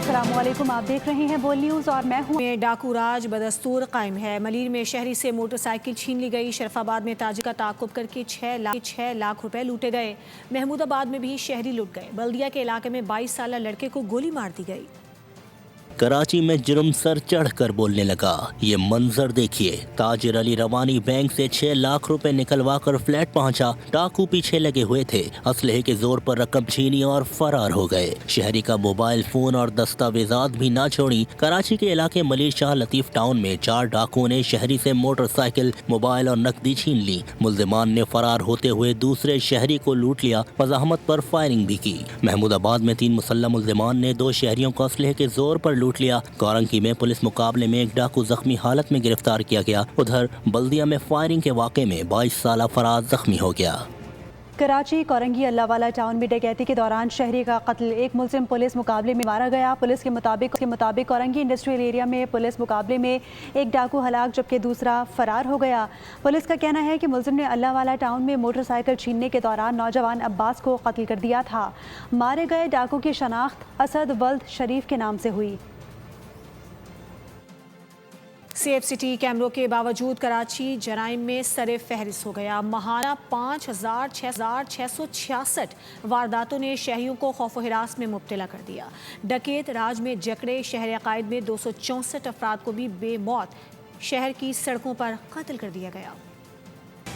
अस्सलाम वालेकुम, आप देख रहे हैं बोल न्यूज़ और मैं हूँ। डाकू राज बदस्तूर कायम है। मलीर में शहरी से मोटरसाइकिल छीन ली गई। शरफाबाद में ताजिर का ताक़ुब करके 6 लाख रुपए लूटे गए। महमूदाबाद में भी शहरी लुट गए। बल्दिया के इलाके में 22 साल लड़के को गोली मार दी गई। कराची में जुर्म सर चढ़कर बोलने लगा। ये मंजर देखिए, ताजिर अली रवानी बैंक से 6 लाख रुपए निकलवा कर फ्लैट पहुंचा। डाकू पीछे लगे हुए थे, असलहे के जोर पर रकम छीनी और फरार हो गए। शहरी का मोबाइल फोन और दस्तावेजात भी ना छोड़ी। कराची के इलाके मलिर शाह लतीफ टाउन में 4 डाकुओं ने शहरी से मोटरसाइकिल, मोबाइल और नकदी छीन ली। मुल्जिमान ने फरार होते हुए दूसरे शहरी को लूट लिया। मज़ाहमत पर फायरिंग भी की। महमूदाबाद में 3 मुसल्लह मुल्जिमान ने 2 शहरियों को असलहे के जोर पर लूट लिया। गौरंगी में पुलिस मुकाबले में एक डाकू जख्मी हालत में गिरफ्तार किया गया। उधर बल्दिया में फायरिंग के वाक़े में 22 साल फराज जख्मी हो गया। कराची कोरंगी अल्लाहवाला टाउन में डकैती के दौरान शहरी का कत्ल, एक मुल्जिम पुलिस मुकाबले में मारा गया। पुलिस के मुताबिक कोरंगी इंडस्ट्रियल एरिया में पुलिस मुकाबले में एक डाकू हलाक जबकि दूसरा फरार हो गया। पुलिस का कहना है कि मुल्जिम ने अल्लाहवाला टाउन में मोटरसाइकिल छीनने के दौरान नौजवान अब्बास को कत्ल कर दिया था। मारे गए डाकू की शनाख्त असद वल्द शरीफ के नाम से हुई। सेफ सिटी कैमरों के बावजूद कराची जराइम में सरे फहरिस्त हो गया। महाना 5,666 वारदातों ने शहरियों को खौफ व हिरास में मुब्तला कर दिया। डकैत राज में जकड़े शहर अकायद में 264 अफराद को भी बेमौत शहर की सड़कों पर कत्ल कर दिया गया।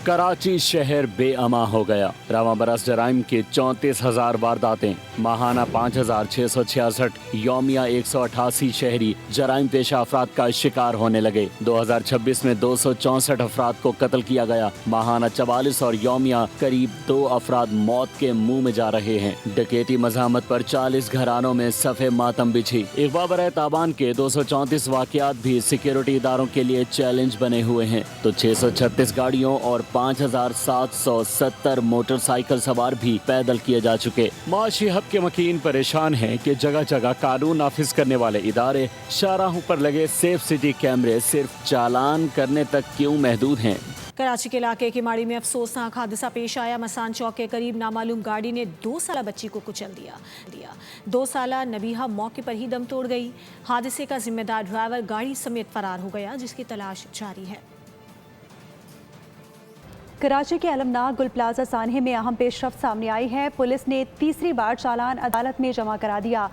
कराची शहर बेअमा हो गया। रवां बरस जराइम के 34,000 वारदातें, माहाना 5,666, यौमिया 188 शहरी जराइम पेशा अफराद का शिकार होने लगे। 2026 में 264 अफराद को कत्ल किया गया। माहाना 44 और यौमिया करीब 2 अफराद मौत के मुंह में जा रहे हैं। डकैती मज़ाहमत पर 40 घरानों में सफ़े मातम बिछी। इक़बा बरए ताबान के 234 वाक़यात भी सिक्योरिटी इदारों के लिए चैलेंज बने हुए हैं, तो 636 गाड़ियों और 5,770 मोटरसाइकिल सवार भी पैदल किए जा चुके। माशी हब के मकीन परेशान हैं कि जगह जगह कानून नाफिज करने वाले इदारे, शाहराहों पर लगे सेफ सिटी कैमरे सिर्फ चालान करने तक क्यों महदूद हैं। कराची के इलाके की माड़ी में अफसोसनाक हादसा पेश आया। मसान चौक के करीब नामालूम गाड़ी ने 2 साला बच्ची को कुचल दिया। 2 साला नबीहा मौके पर ही दम तोड़ गई। हादसे का जिम्मेदार ड्राइवर गाड़ी समेत फरार हो गया, जिसकी तलाश जारी है। कराची के अलमनाक गुल प्लाजा सानहे में अहम पेशरफ्त सामने आई है। पुलिस ने तीसरी बार चालान अदालत में जमा करा दिया,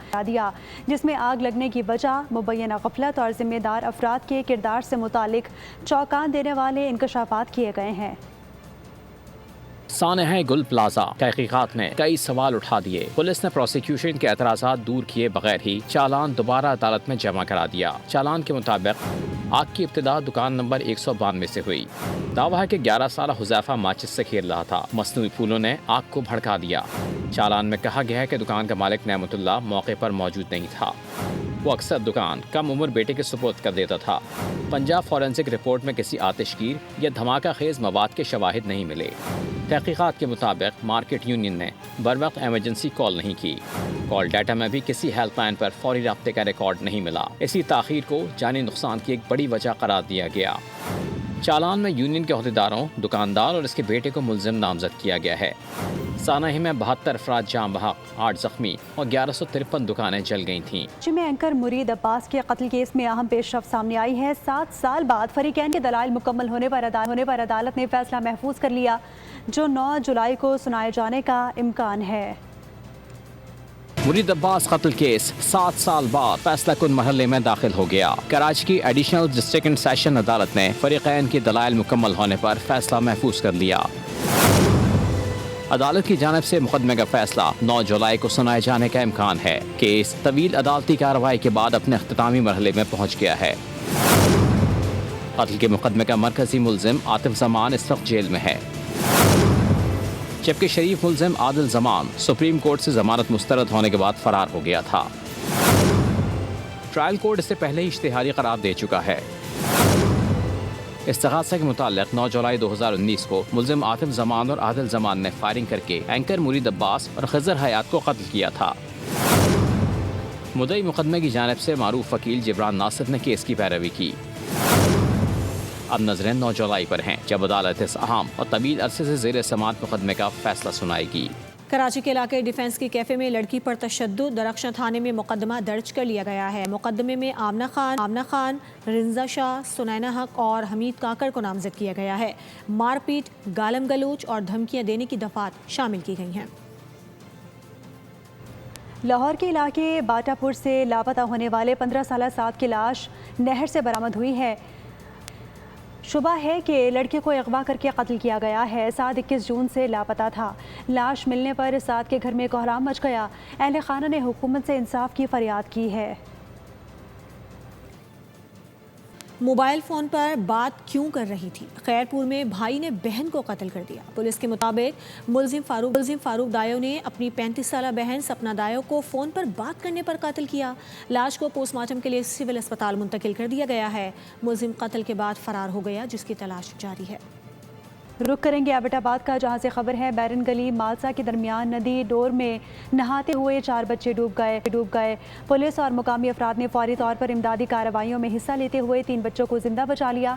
जिसमें आग लगने की वजह, मुबैना गफलत और जिम्मेदार अफराद के किरदार से मुतालिक चौंकान देने वाले इंकशाफात किए गए हैं। सानहे गुल प्लाजा तहकीकात ने कई सवाल उठा दिए। पुलिस ने प्रोसिक्यूशन के एतराज़ात दूर किए बगैर ही चालान दोबारा अदालत में जमा करा दिया। चालान के मुताबिक आग की इब्तिदा दुकान नंबर 192 से हुई। दावा है कि 11 साल हुज़ैफा माचिस से खेल रहा था। मसनूई फूलों ने आग को भड़का दिया। चालान में कहा गया है कि दुकान का मालिक नेमतुल्लाह मौके पर मौजूद नहीं था। वो अक्सर दुकान कम उम्र बेटे के सुपुर्द कर देता था। पंजाब फॉरेंसिक रिपोर्ट में किसी आतिशगीर या धमाका खेज मवाद के शवाहिद नहीं मिले। तहकीकात के मुताबिक मार्केट यूनियन ने बरवक्त एमरजेंसी कॉल नहीं की। कॉल डाटा में भी किसी हेल्पलाइन पर फौरी रब्ते का रिकॉर्ड नहीं मिला। इसी ताखीर को जानी नुकसान की एक बड़ी वजह करार दिया गया। चालान में यूनियन के अहदेदारों, दुकानदार और इसके बेटे को मुल्जिम नामजद किया गया है। सानहे में 72 अफराद जाम बहक, 8 जख्मी और 1153 दुकानें जल गई थीं। कराची में एंकर मुरीद अब्बास के कत्ल केस में अहम पेशरफ्त सामने आई है। 7 साल बाद फरीकैन के दलाइल मुकम्मल होने पर अदालत ने फैसला महफूज कर लिया, जो 9 जुलाई को सुनाए जाने का इम्कान है। मुरीद अब्बास कत्ल केस 7 साल बाद फैसला कुन मरहले में दाखिल हो गया। कराची की एडिशनल डिस्ट्रिक्ट एंड सेशन अदालत ने फरीकैन के दलाइल मुकम्मल होने पर फैसला महफूज कर लिया। अदालत की जानिब से मुकदमे का फैसला 9 जुलाई को सुनाए जाने का इम्कान है। केस तवील अदालती कार्रवाई के बाद अपने अख्तामी मरहले में पहुँच गया है। कत्ल के मुकदमे का मरकजी मुल्जिम आतिफ जमान इस वक्त जेल में है, जबकि शरीफ मुल्जिम आदिल जमान सुप्रीम कोर्ट से जमानत मुस्तरद होने के बाद फरार हो गया था। ट्रायल कोर्ट इससे पहले ही इश्तिहारी करार दे चुका है। इस्तिगासा के मुतालिक 9 जुलाई 2019 को मुल्जिम आतिफ जमान और आदिल जमान ने फायरिंग करके एंकर मुरीद अब्बास और खजर हयात को कत्ल किया था। मुद्दई मुकदमे की जानिब से मारूफ वकील जिब्रान नासिर ने केस की पैरवी की। अब नजरें 9 जुलाई पर हैं, जब अदालत इस अहम और तवील अरसे से ज़ेर समाअत मुकदमे का फैसला सुनाएगी। کراچی کے علاقے ڈیفنس کی کیفے میں لڑکی پر تشدد، درخشاں تھانے میں مقدمہ درج کر لیا گیا ہے۔ مقدمے میں آمنہ خان، رنزا شاہ، سنینا حق اور حمید کاکڑ کو نامزد کیا گیا ہے۔ مار پیٹ، گالم گلوچ اور دھمکیاں دینے کی دفعات شامل کی گئی ہیں۔ لاہور کے علاقے باٹا پور سے لاپتہ ہونے والے 15 سالہ سعد کی لاش نہر سے برآمد ہوئی ہے۔ شبہ ہے کہ لڑکے کو اغوا کر کے قتل کیا گیا ہے۔ سعد 21 جون سے لاپتہ تھا۔ لاش ملنے پر سعد کے گھر میں کوہرام مچ گیا۔ اہل خانہ نے حکومت سے انصاف کی فریاد کی ہے۔ موبائل فون پر بات کیوں کر رہی تھی؟ خیرپور میں بھائی نے بہن کو قتل کر دیا۔ پولیس کے مطابق ملزم فاروق دایو نے اپنی 35 سالہ بہن سپنا دایو کو فون پر بات کرنے پر قتل کیا۔ لاش کو پوسٹ مارٹم کے لیے سول اسپتال منتقل کر دیا گیا ہے۔ ملزم قتل کے بعد فرار ہو گیا، جس کی تلاش جاری ہے۔ رخ کریں گے ایبٹ آباد کا، جہاں سے خبر ہے بیرن گلی مالسا کے درمیان ندی ڈور میں نہاتے ہوئے 4 بچے ڈوب گئے۔ پولیس اور مقامی افراد نے فوری طور پر امدادی کارروائیوں میں حصہ لیتے ہوئے 3 بچوں کو زندہ بچا لیا۔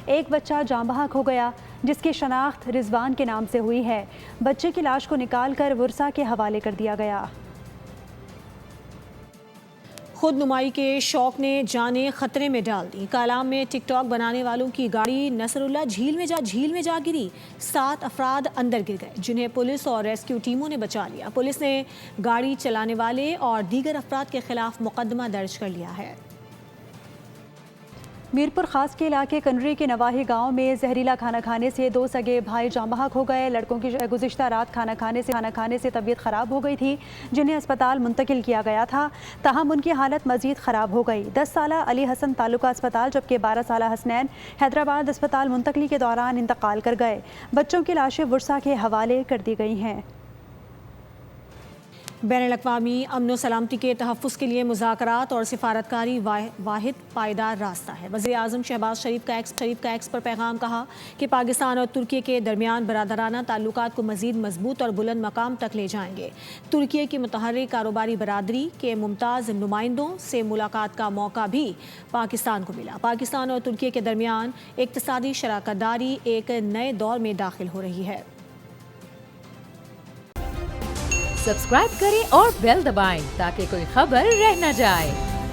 ایک بچہ جاں بحق ہو گیا، جس کی شناخت رضوان کے نام سے ہوئی ہے۔ بچے کی لاش کو نکال کر ورثہ کے حوالے کر دیا گیا۔ خود نمائی کے شوق نے جانیں خطرے میں ڈال دی۔ کالام میں ٹک ٹاک بنانے والوں کی گاڑی نصر اللہ جھیل میں جا گری۔ 7 افراد اندر گر گئے، جنہیں پولیس اور ریسکیو ٹیموں نے بچا لیا۔ پولیس نے گاڑی چلانے والے اور دیگر افراد کے خلاف مقدمہ درج کر لیا ہے۔ میرپور خاص کے علاقے کنری کے نواحی گاؤں میں زہریلا کھانا کھانے سے 2 سگے بھائی جاں بحق ہو گئے۔ لڑکوں کی گزشتہ رات کھانا کھانے سے طبیعت خراب ہو گئی تھی، جنہیں اسپتال منتقل کیا گیا تھا، تاہم ان کی حالت مزید خراب ہو گئی۔ 10 سالہ علی حسن تعلقہ اسپتال جبکہ 12 سالہ حسنین حیدرآباد اسپتال منتقلی کے دوران انتقال کر گئے۔ بچوں کی لاشیں ورثہ کے حوالے کر دی گئی ہیں۔ بین الاقوامی امن و سلامتی کے تحفظ کے لیے مذاکرات اور سفارتکاری واحد پائیدار راستہ ہے۔ وزیر اعظم شہباز شریف کا ایکس پر پیغام کہا کہ پاکستان اور ترکی کے درمیان برادرانہ تعلقات کو مزید مضبوط اور بلند مقام تک لے جائیں گے۔ ترکی کی متحرک کاروباری برادری کے ممتاز نمائندوں سے ملاقات کا موقع بھی پاکستان کو ملا۔ پاکستان اور ترکی کے درمیان اقتصادی شراکت داری ایک نئے دور میں داخل ہو رہی ہے۔ سبسکرائب کریں اور بیل دبائیں تاکہ کوئی خبر رہ نہ جائے۔